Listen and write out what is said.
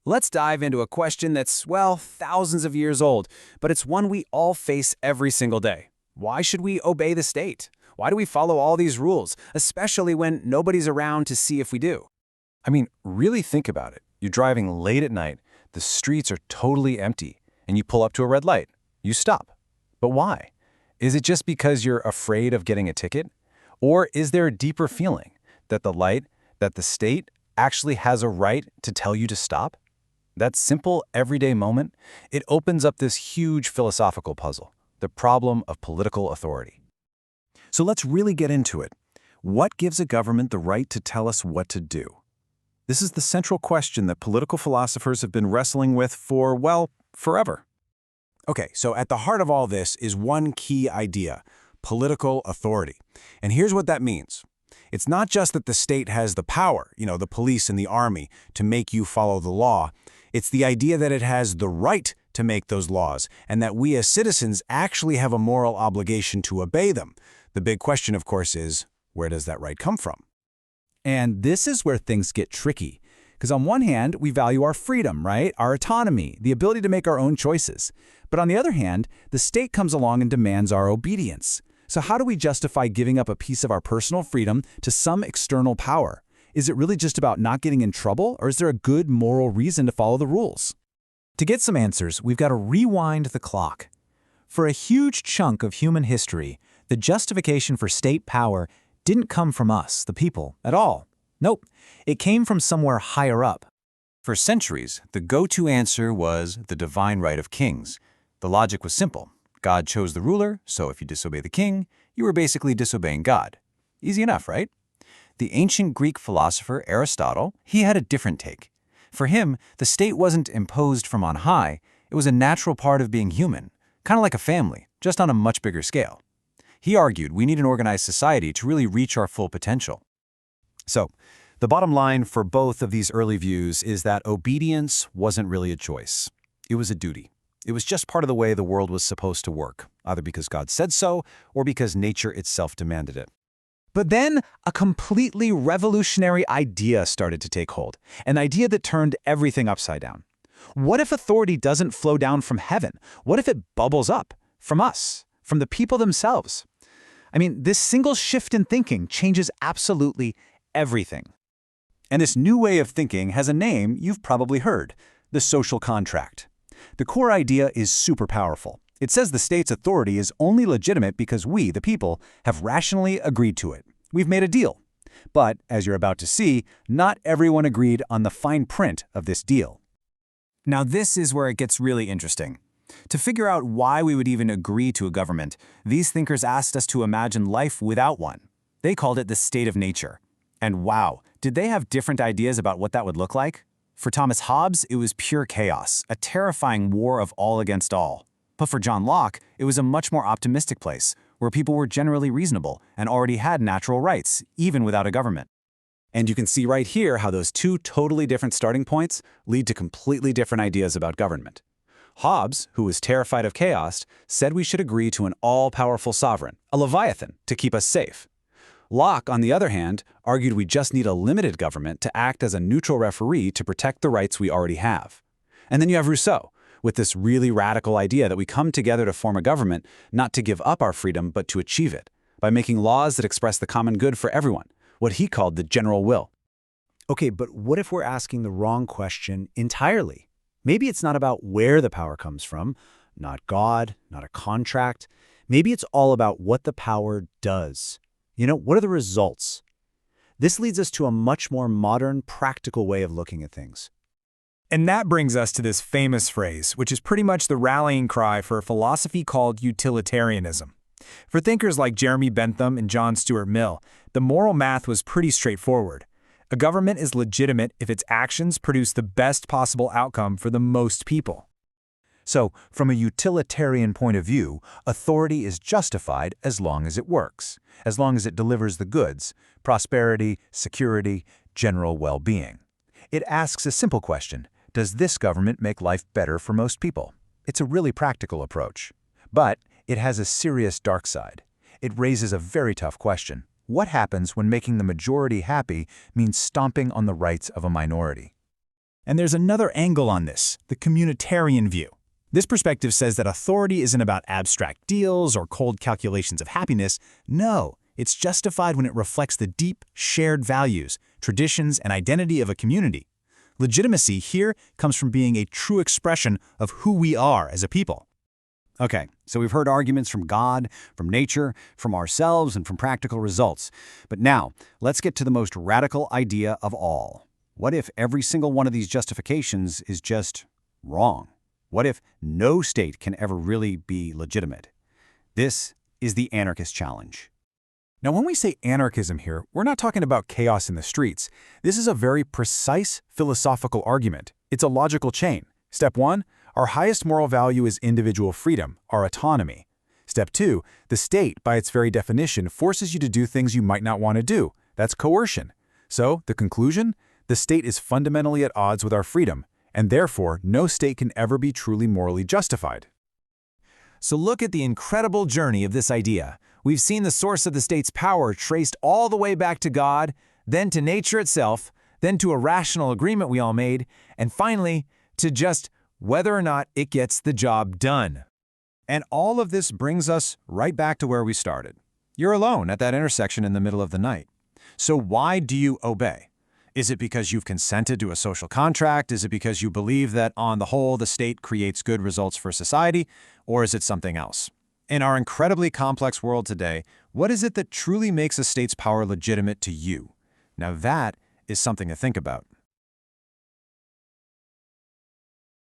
Let's dive into a question that's, well, thousands of years old, but it's one we all face every single day. Why should we obey the state? Why do we follow all these rules, especially when nobody's around to see if we do? I mean, really think about it. You're driving late at night, the streets are totally empty, and you pull up to a red light. You stop. But why? Is it just because you're afraid of getting a ticket? Or is there a deeper feeling that the state actually has a right to tell you to stop? That simple, everyday moment, it opens up this huge philosophical puzzle, the problem of political authority. So let's really get into it. What gives a government the right to tell us what to do? This is the central question that political philosophers have been wrestling with for, well, forever. Okay, so at the heart of all this is one key idea: political authority. And here's what that means. It's not just that the state has the power, the police and the army, to make you follow the law. It's the idea that it has the right to make those laws, and that we as citizens actually have a moral obligation to obey them. The big question, of course, is, where does that right come from? And this is where things get tricky. Because on one hand, we value our freedom, right? Our autonomy, the ability to make our own choices. But on the other hand, the state comes along and demands our obedience. So how do we justify giving up a piece of our personal freedom to some external power? Is it really just about not getting in trouble, or is there a good moral reason to follow the rules? To get some answers, we've got to rewind the clock. For a huge chunk of human history, the justification for state power didn't come from us, the people, at all. Nope, it came from somewhere higher up. For centuries, the go-to answer was the divine right of kings. The logic was simple. God chose the ruler, so if you disobey the king, you were basically disobeying God. Easy enough, right? The ancient Greek philosopher Aristotle, he had a different take. For him, the state wasn't imposed from on high, it was a natural part of being human, kind of like a family, just on a much bigger scale. He argued we need an organized society to really reach our full potential. So, the bottom line for both of these early views is that obedience wasn't really a choice. It was a duty. It was just part of the way the world was supposed to work, either because God said so or because nature itself demanded it. But then a completely revolutionary idea started to take hold, an idea that turned everything upside down. What if authority doesn't flow down from heaven? What if it bubbles up from us, from the people themselves? I mean, this single shift in thinking changes absolutely everything. And this new way of thinking has a name you've probably heard: the social contract. The core idea is super powerful. It says the state's authority is only legitimate because we, the people, have rationally agreed to it. We've made a deal. But, as you're about to see, not everyone agreed on the fine print of this deal. Now this is where it gets really interesting. To figure out why we would even agree to a government, these thinkers asked us to imagine life without one. They called it the state of nature. And wow, did they have different ideas about what that would look like? For Thomas Hobbes, it was pure chaos, a terrifying war of all against all. But for John Locke, it was a much more optimistic place, where people were generally reasonable and already had natural rights, even without a government. And you can see right here how those two totally different starting points lead to completely different ideas about government. Hobbes, who was terrified of chaos, said we should agree to an all-powerful sovereign, a Leviathan, to keep us safe. Locke, on the other hand, argued we just need a limited government to act as a neutral referee to protect the rights we already have. And then you have Rousseau, with this really radical idea that we come together to form a government not to give up our freedom but to achieve it, by making laws that express the common good for everyone, what he called the general will. Okay, but what if we're asking the wrong question entirely? Maybe it's not about where the power comes from, not God, not a contract. Maybe it's all about what the power does. What are the results? This leads us to a much more modern, practical way of looking at things. And that brings us to this famous phrase, which is pretty much the rallying cry for a philosophy called utilitarianism. For thinkers like Jeremy Bentham and John Stuart Mill, the moral math was pretty straightforward. A government is legitimate if its actions produce the best possible outcome for the most people. So, from a utilitarian point of view, authority is justified as long as it works, as long as it delivers the goods: prosperity, security, general well-being. It asks a simple question: does this government make life better for most people? It's a really practical approach. But it has a serious dark side. It raises a very tough question. What happens when making the majority happy means stomping on the rights of a minority? And there's another angle on this, the communitarian view. This perspective says that authority isn't about abstract deals or cold calculations of happiness. No, it's justified when it reflects the deep, shared values, traditions, and identity of a community. Legitimacy here comes from being a true expression of who we are as a people. Okay, so we've heard arguments from God, from nature, from ourselves, and from practical results. But now, let's get to the most radical idea of all. What if every single one of these justifications is just wrong? What if no state can ever really be legitimate? This is the anarchist challenge. Now, when we say anarchism here, we're not talking about chaos in the streets. This is a very precise philosophical argument. It's a logical chain. Step 1, our highest moral value is individual freedom, our autonomy. Step 2, the state, by its very definition, forces you to do things you might not want to do. That's coercion. So, the conclusion? The state is fundamentally at odds with our freedom, and therefore, no state can ever be truly morally justified. So look at the incredible journey of this idea. We've seen the source of the state's power traced all the way back to God, then to nature itself, then to a rational agreement we all made, and finally, to just whether or not it gets the job done. And all of this brings us right back to where we started. You're alone at that intersection in the middle of the night. So why do you obey? Is it because you've consented to a social contract? Is it because you believe that, on the whole, the state creates good results for society? Or is it something else? In our incredibly complex world today, what is it that truly makes a state's power legitimate to you? Now that is something to think about.